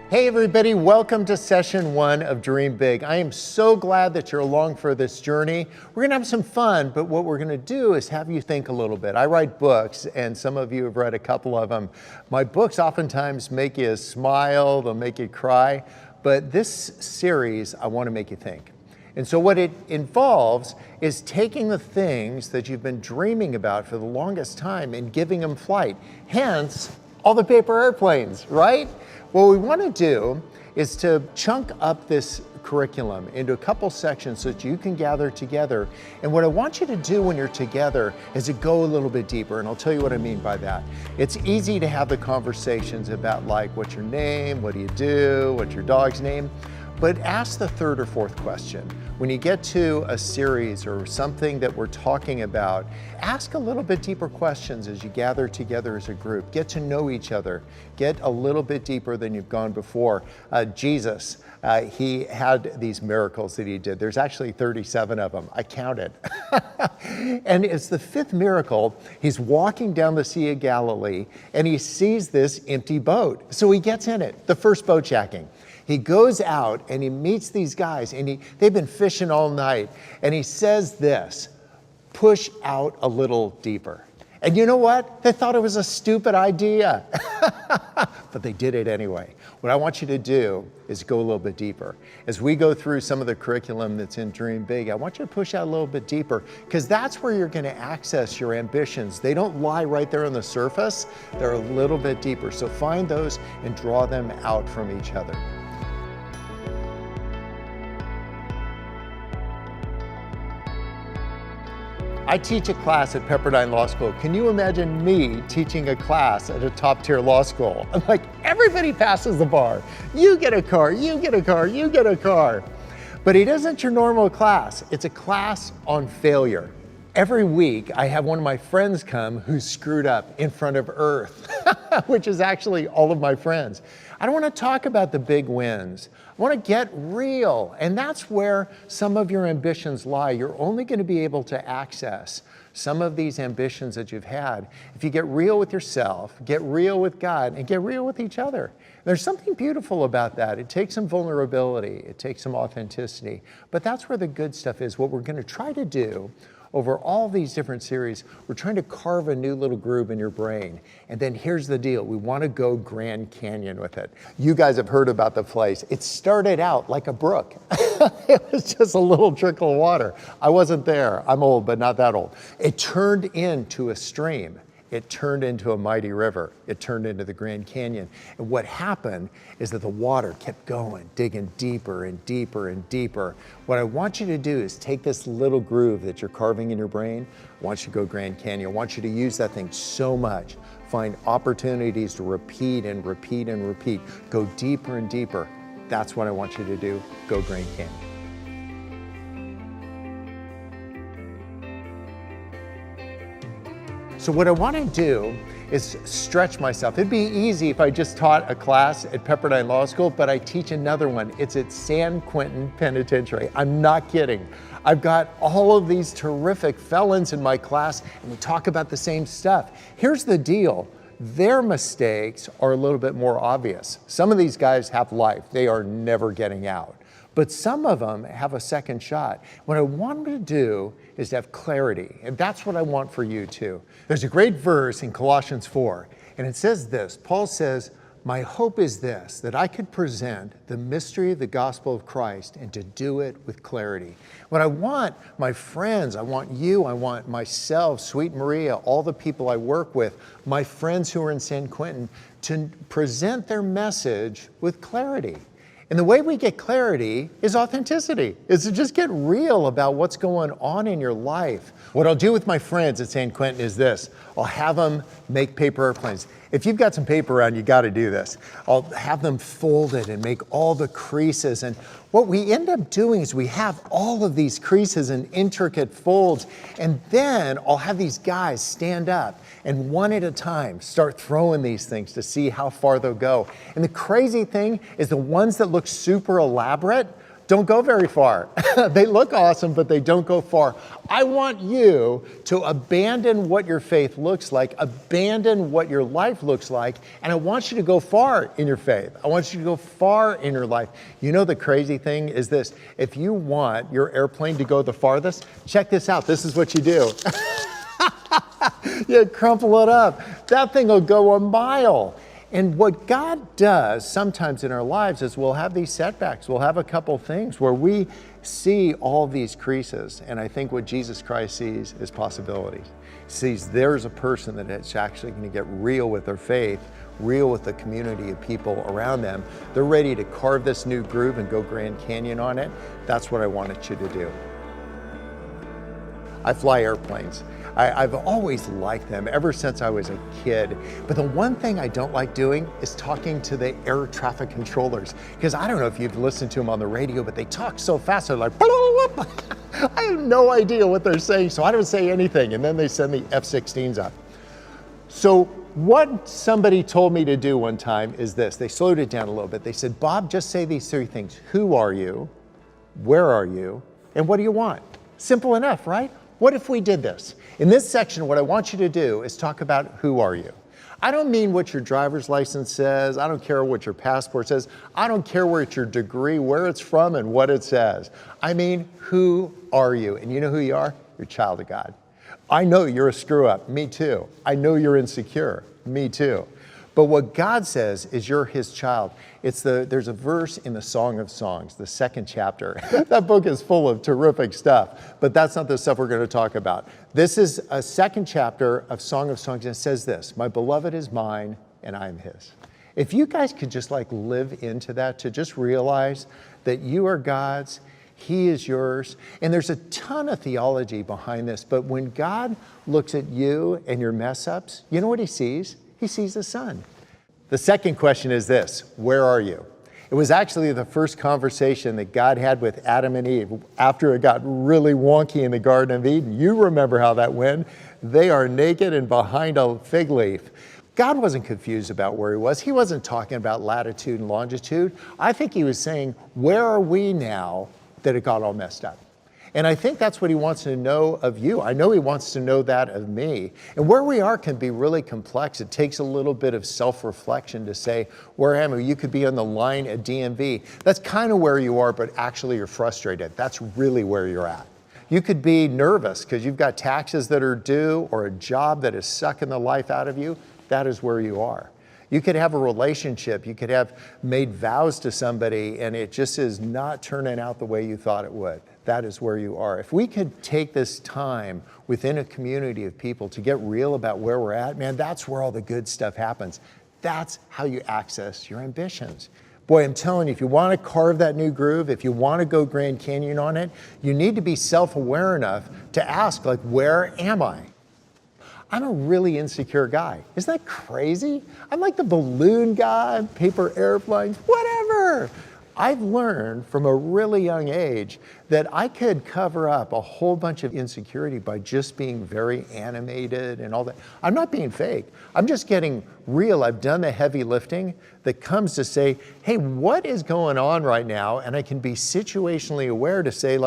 Hey everybody, welcome to session 1 of Dream Big. I am so glad that you're along for this journey. We're gonna have some fun, but what we're gonna do is have you think a little bit. I write books, and some of you have read a couple of them. My books oftentimes make you smile, they'll make you cry, but this series, I wanna make you think. And so what it involves is taking the things that you've been dreaming about for the longest time and giving them flight. Hence, all the paper airplanes, right? What we want to do is to chunk up this curriculum into a couple sections so that you can gather together. And what I want you to do when you're together is to go a little bit deeper, and I'll tell you what I mean by that. It's easy to have the conversations about like, what's your name, what do you do, what's your dog's name? But ask the third or fourth question. When you get to a series or something that we're talking about, ask a little bit deeper questions as you gather together as a group. Get to know each other. Get a little bit deeper than you've gone before. Jesus, he had these miracles that he did. There's actually 37 of them. I counted. And it's the 5th miracle. He's walking down the Sea of Galilee and he sees this empty boat. So he gets in it, the first boat jacking. He goes out and he meets these guys and they've been fishing all night. And he says this, push out a little deeper. And you know what? They thought it was a stupid idea, but they did it anyway. What I want you to do is go a little bit deeper. As we go through some of the curriculum that's in Dream Big, I want you to push out a little bit deeper because that's where you're gonna access your ambitions. They don't lie right there on the surface. They're a little bit deeper. So find those and draw them out from each other. I teach a class at Pepperdine Law School. Can you imagine me teaching a class at a top-tier law school? I'm like, everybody passes the bar. You get a car, you get a car, you get a car. But it isn't your normal class. It's a class on failure. Every week, I have one of my friends come who's screwed up in front of Earth, which is actually all of my friends. I don't want to talk about the big wins. I want to get real. And that's where some of your ambitions lie. You're only going to be able to access some of these ambitions that you've had if you get real with yourself, get real with God, and get real with each other. There's something beautiful about that. It takes some vulnerability. It takes some authenticity. But that's where the good stuff is. What we're going to try to do over all these different series, we're trying to carve a new little groove in your brain. And then here's the deal. We want to go Grand Canyon with it. You guys have heard about the place. It started out like a brook. It was just a little trickle of water. I wasn't there. I'm old, but not that old. It turned into a stream. It turned into a mighty river. It turned into the Grand Canyon. And what happened is that the water kept going, digging deeper and deeper and deeper. What I want you to do is take this little groove that you're carving in your brain. I want you to go Grand Canyon. I want you to use that thing so much. Find opportunities to repeat and repeat and repeat. Go deeper and deeper. That's what I want you to do. Go Grand Canyon. So what I want to do is stretch myself. It'd be easy if I just taught a class at Pepperdine Law School, but I teach another one. It's at San Quentin Penitentiary. I'm not kidding. I've got all of these terrific felons in my class, and we talk about the same stuff. Here's the deal. Their mistakes are a little bit more obvious. Some of these guys have life. They are never getting out. But some of them have a second shot. What I want them to do is to have clarity, and that's what I want for you too. There's a great verse in Colossians 4, and it says this. Paul says, my hope is this, that I could present the mystery of the gospel of Christ and to do it with clarity. What I want my friends, I want you, I want myself, Sweet Maria, all the people I work with, my friends who are in San Quentin, to present their message with clarity. And the way we get clarity is authenticity, is to just get real about what's going on in your life. What I'll do with my friends at San Quentin is this. I'll have them make paper airplanes. If you've got some paper around, you got to do this. I'll have them fold it and make all the creases. And what we end up doing is we have all of these creases and intricate folds. And then I'll have these guys stand up and one at a time start throwing these things to see how far they'll go. And the crazy thing is the ones that look super elaborate, don't go very far. They look awesome, but they don't go far. I want you to abandon what your faith looks like, abandon what your life looks like, and I want you to go far in your faith. I want you to go far in your life. You know, the crazy thing is this: if you want your airplane to go the farthest, check this out. This is what you do. You crumple it up. That thing will go a mile. And what God does sometimes in our lives is we'll have these setbacks. We'll have a couple things where we see all these creases. And I think what Jesus Christ sees is possibilities. He sees there's a person that is actually going to get real with their faith, real with the community of people around them. They're ready to carve this new groove and go Grand Canyon on it. That's what I wanted you to do. I fly airplanes. I've always liked them ever since I was a kid. But the one thing I don't like doing is talking to the air traffic controllers. Because I don't know if you've listened to them on the radio, but they talk so fast. They're like, I have no idea what they're saying, so I don't say anything. And then they send the F-16s up. So what somebody told me to do one time is this. They slowed it down a little bit. They said, Bob, just say these three things. Who are you? Where are you? And what do you want? Simple enough, right? What if we did this? In this section, what I want you to do is talk about who are you. I don't mean what your driver's license says. I don't care what your passport says. I don't care what your degree, where it's from and what it says. I mean, who are you? And you know who you are? You're a child of God. I know you're a screw up. Me too. I know you're insecure. Me too. But what God says is you're his child. There's a verse in the Song of Songs, the 2nd chapter. That book is full of terrific stuff, but that's not the stuff we're going to talk about. This is a 2nd chapter of Song of Songs, and it says this: my beloved is mine and I am his. If you guys could just live into that, to just realize that you are God's, he is yours. And there's a ton of theology behind this, but when God looks at you and your mess ups, you know what he sees? He sees the Son. The second question is this: where are you? It was actually the first conversation that God had with Adam and Eve after it got really wonky in the Garden of Eden. You remember how that went. They are naked and behind a fig leaf. God wasn't confused about where he was. He wasn't talking about latitude and longitude. I think he was saying, where are we now that it got all messed up? And I think that's what he wants to know of you. I know he wants to know that of me. And where we are can be really complex. It takes a little bit of self-reflection to say, where am I? You could be on the line at DMV. That's kind of where you are, but actually you're frustrated. That's really where you're at. You could be nervous because you've got taxes that are due or a job that is sucking the life out of you. That is where you are. You could have a relationship. You could have made vows to somebody and it just is not turning out the way you thought it would. That is where you are. If we could take this time within a community of people to get real about where we're at, man, that's where all the good stuff happens. That's how you access your ambitions. Boy, I'm telling you, if you want to carve that new groove, if you want to go Grand Canyon on it, you need to be self-aware enough to ask, where am I? I'm a really insecure guy. Isn't that crazy? I'm like the balloon guy, paper airplanes, whatever. I've learned from a really young age that I could cover up a whole bunch of insecurity by just being very animated and all that. I'm not being fake. I'm just getting real. I've done the heavy lifting that comes to say, hey, what is going on right now? And I can be situationally aware to say,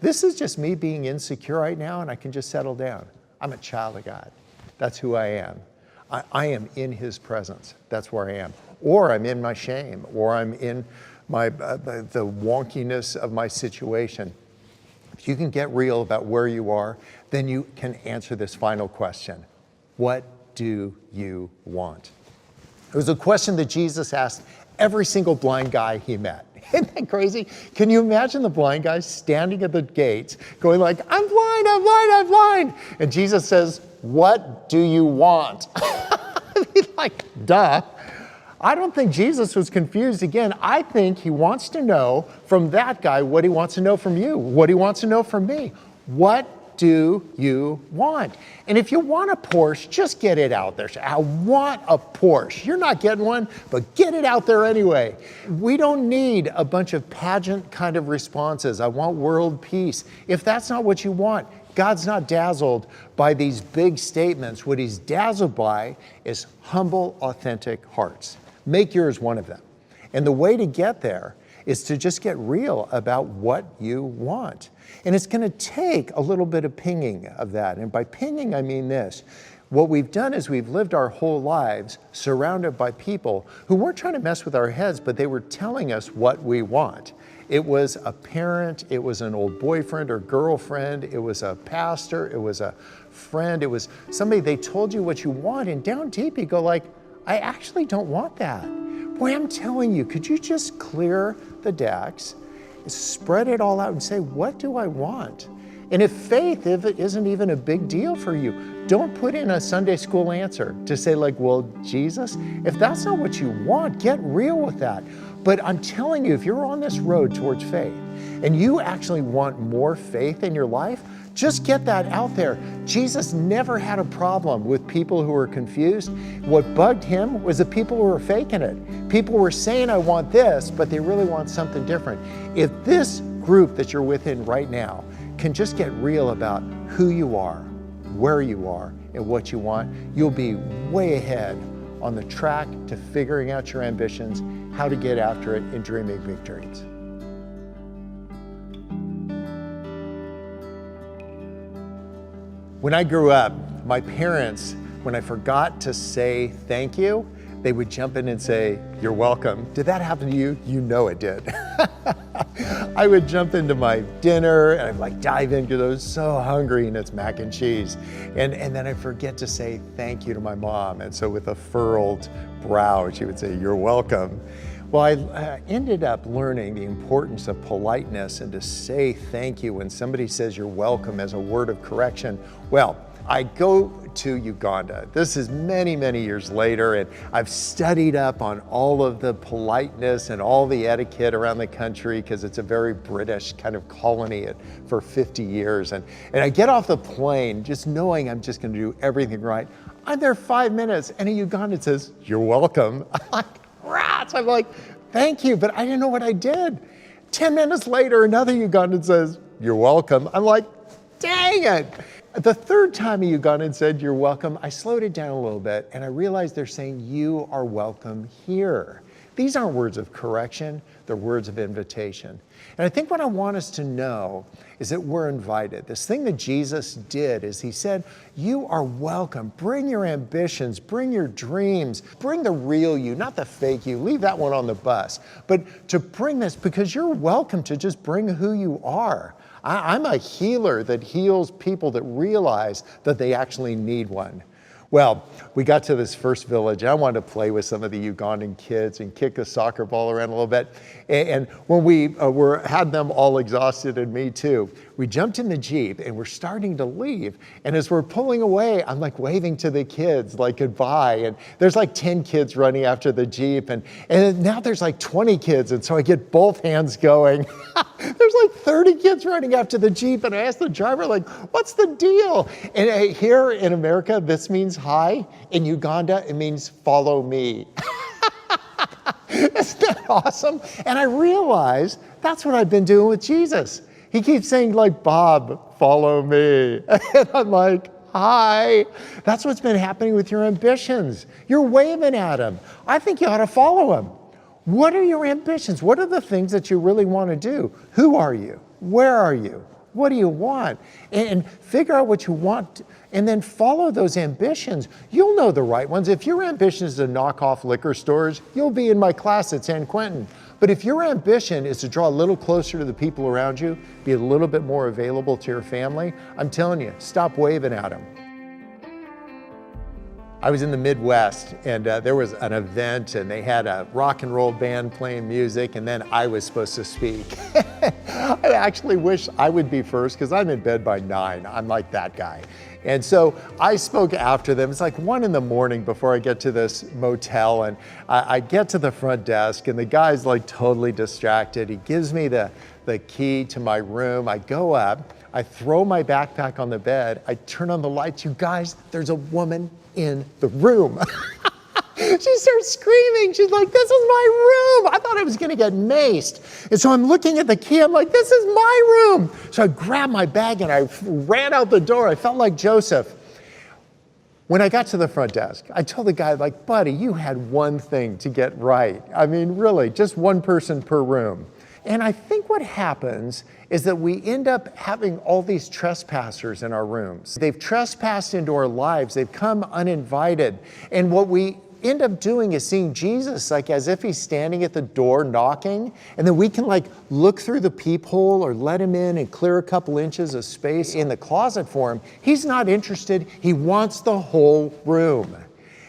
this is just me being insecure right now, and I can just settle down. I'm a child of God. That's who I am. I am in his presence. That's where I am. Or I'm in my shame, or I'm in the wonkiness of my situation. If you can get real about where you are, then you can answer this final question. What do you want? It was a question that Jesus asked every single blind guy he met. Isn't that crazy? Can you imagine the blind guy standing at the gates going I'm blind, I'm blind, I'm blind. And Jesus says, what do you want? Duh. I don't think Jesus was confused. Again, I think he wants to know from that guy what he wants to know from you, what he wants to know from me. What do you want? And if you want a Porsche, just get it out there. I want a Porsche. You're not getting one, but get it out there anyway. We don't need a bunch of pageant kind of responses. I want world peace. If that's not what you want, God's not dazzled by these big statements. What he's dazzled by is humble, authentic hearts. Make yours one of them. And the way to get there is to just get real about what you want. And it's going to take a little bit of pinging of that. And by pinging, I mean this. What we've done is we've lived our whole lives surrounded by people who weren't trying to mess with our heads, but they were telling us what we want. It was a parent, it was an old boyfriend or girlfriend, it was a pastor, it was a friend, it was somebody, they told you what you want, and down deep you go like, I actually don't want that. Boy, I'm telling you, could you just clear the decks, spread it all out and say, what do I want? And if faith isn't even a big deal for you, don't put in a Sunday school answer to say like, well, Jesus, if that's not what you want, get real with that. But I'm telling you, if you're on this road towards faith and you actually want more faith in your life, just get that out there. Jesus never had a problem with people who were confused. What bugged him was the people who were faking it. People were saying, I want this, but they really want something different. If this group that you're within right now can just get real about who you are, where you are, and what you want, you'll be way ahead on the track to figuring out your ambitions, how to get after it, and dreaming big dreams. When I grew up, my parents, when I forgot to say thank you, they would jump in and say, you're welcome. Did that happen to you? You know it did. I would jump into my dinner and I'd like dive in because I was so hungry and it's mac and cheese. And then I forget to say thank you to my mom. And so with a furrowed brow, she would say, you're welcome. Well, I ended up learning the importance of politeness and to say thank you when somebody says you're welcome as a word of correction. Well, I go to Uganda. This is many, many years later, and I've studied up on all of the politeness and all the etiquette around the country because it's a very British kind of colony for 50 years. And I get off the plane just knowing I'm just going to do everything right. I'm there 5 minutes, and a Ugandan says, you're welcome. I'm like, rats! I'm like, thank you, but I didn't know what I did. 10 minutes later, another Ugandan says, you're welcome. I'm like, dang it. The third time a Ugandan said, you're welcome, I slowed it down a little bit and I realized they're saying, you are welcome here. These aren't words of correction, they're words of invitation. And I think what I want us to know is that we're invited. This thing that Jesus did is he said, you are welcome. Bring your ambitions, bring your dreams, bring the real you, not the fake you. Leave that one on the bus. But to bring this, because you're welcome to just bring who you are. I'm a healer that heals people that realize that they actually need one. Well, we got to this first village. I wanted to play with some of the Ugandan kids and kick a soccer ball around a little bit. And when we had them all exhausted, and me too, we jumped in the Jeep and we're starting to leave. And as we're pulling away, I'm like waving to the kids like goodbye. And there's like 10 kids running after the Jeep. And now there's like 20 kids. And so I get both hands going. There's like 30 kids running after the Jeep. And I asked the driver, like, what's the deal? And here in America, this means hi. In Uganda, it means follow me. Isn't that awesome? And I realized that's what I've been doing with Jesus. He keeps saying like, Bob, follow me. And I'm like, hi. That's what's been happening with your ambitions. You're waving at him. I think you ought to follow him. What are your ambitions? What are the things that you really want to do? Who are you? Where are you? What do you want? And figure out what you want and then follow those ambitions. You'll know the right ones. If your ambition is to knock off liquor stores, you'll be in my class at San Quentin. But if your ambition is to draw a little closer to the people around you, be a little bit more available to your family, I'm telling you, stop waving at them. I was in the Midwest and there was an event and they had a rock and roll band playing music and then I was supposed to speak. I actually wish I would be first because I'm in bed by 9. I'm like that guy. And so I spoke after them. It's like 1 a.m. before I get to this motel and I get to the front desk and the guy's like totally distracted. He gives me the key to my room. I go up, I throw my backpack on the bed. I turn on the lights. You guys, there's a woman in the room. She starts screaming. She's like, this is my room. I thought I was going to get maced. And so I'm looking at the key. I'm like, this is my room. So I grabbed my bag and I ran out the door. I felt like Joseph. When I got to the front desk, I told the guy, like, buddy, you had one thing to get right. I mean, really, just one person per room. And I think what happens is that we end up having all these trespassers in our rooms. They've trespassed into our lives. They've come uninvited. And what we end up doing is seeing Jesus like as if he's standing at the door knocking, and then we can like look through the peephole or let him in and clear a couple inches of space in the closet for him. He's not interested. He wants the whole room.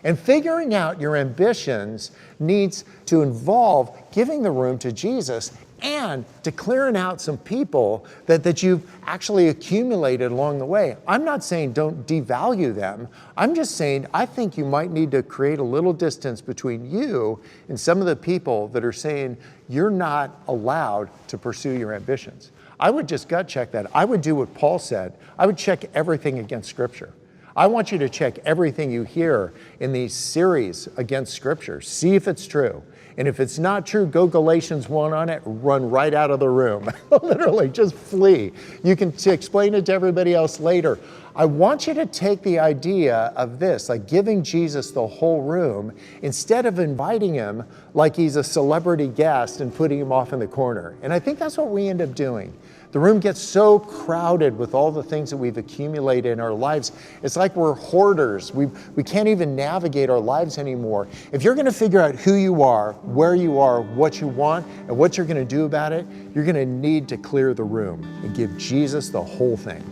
And figuring out your ambitions needs to involve giving the room to Jesus and to clearing out some people that you've actually accumulated along the way. I'm not saying don't devalue them. I'm just saying I think you might need to create a little distance between you and some of the people that are saying you're not allowed to pursue your ambitions. I would just gut check that. I would do what Paul said. I would check everything against Scripture. I want you to check everything you hear in these series against Scripture. See if it's true. And if it's not true, go Galatians 1 on it, run right out of the room. Literally, just flee. You can explain it to everybody else later. I want you to take the idea of this, like giving Jesus the whole room, instead of inviting him like he's a celebrity guest and putting him off in the corner. And I think that's what we end up doing. The room gets so crowded with all the things that we've accumulated in our lives. It's like we're hoarders. We can't even navigate our lives anymore. If you're going to figure out who you are, where you are, what you want, and what you're going to do about it, you're going to need to clear the room and give Jesus the whole thing.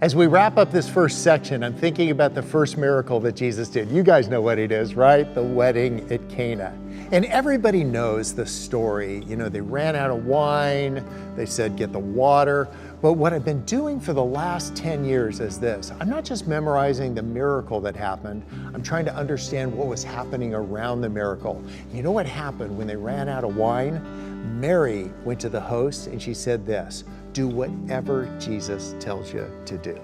As we wrap up this first section, I'm thinking about the first miracle that Jesus did. You guys know what it is, right? The wedding at Cana. And everybody knows the story. You know, they ran out of wine. They said, get the water. But what I've been doing for the last 10 years is this. I'm not just memorizing the miracle that happened. I'm trying to understand what was happening around the miracle. You know what happened when they ran out of wine? Mary went to the host and she said this: do whatever Jesus tells you to do.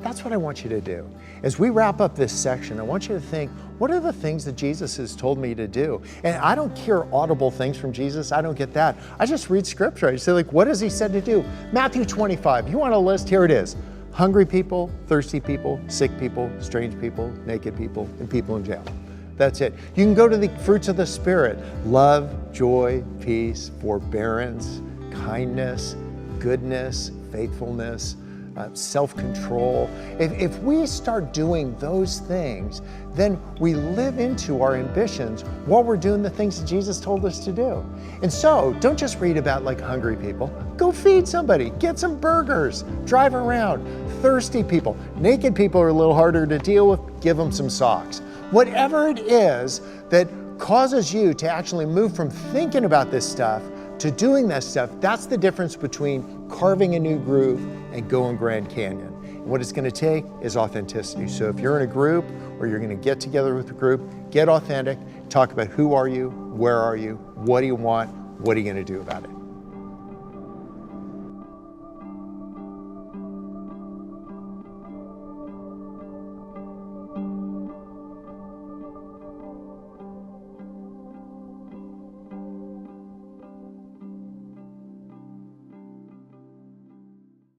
That's what I want you to do. As we wrap up this section, I want you to think, what are the things that Jesus has told me to do? And I don't hear audible things from Jesus. I don't get that. I just read Scripture. I say, like, what has he said to do? Matthew 25. You want a list? Here it is. Hungry people, thirsty people, sick people, strange people, naked people, and people in jail. That's it. You can go to the fruits of the Spirit: love, joy, peace, forbearance, kindness, goodness, faithfulness, self-control. If we start doing those things, then we live into our ambitions while we're doing the things that Jesus told us to do. And so don't just read about like hungry people. Go feed somebody, get some burgers, drive around. Thirsty people, naked people are a little harder to deal with. Give them some socks. Whatever it is that causes you to actually move from thinking about this stuff to doing that stuff, that's the difference between carving a new groove and going Grand Canyon. And what it's going to take is authenticity. So if you're in a group or you're going to get together with a group, get authentic, talk about who are you, where are you, what do you want, what are you going to do about it?